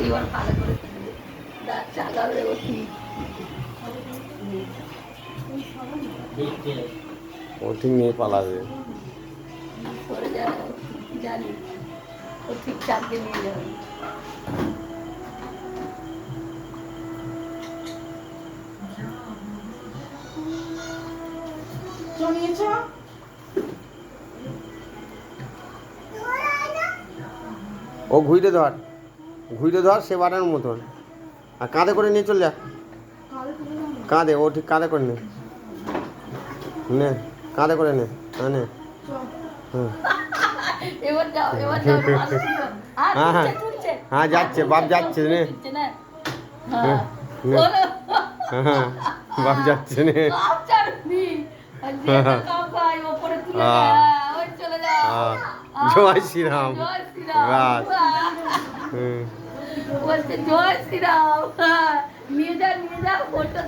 এবার ভালো করে দাঁত চাগাবে ওঠি ও ঠিক নিয়ে পালাবে সরে যাবে জানি ও ঠিক চাপকে নিয়ে যাবে ও ঘুরে ধর সে বাড়ানোর মতন আর কাঁধে করে নিয়ে চল যা কাঁধে ও ঠিক কাঁধে করে নে নে কাঁধে করে নে হ্যাঁ নে হুম এবার যাও হ্যাঁ হ্যাঁ হ্যাঁ যাচ্ছে বাপ যাচ্ছে নে হ্যাঁ হ্যাঁ বাপ যাচ্ছে নে কাপ চাটনি আর যে কাপ খাই ওপরে তুলে ওই চলে যাও জয় শ্রীরাম জয় শ্রীরাম বাস হুম বলছে জয় শ্রীরাম নিয়ে যা ফটো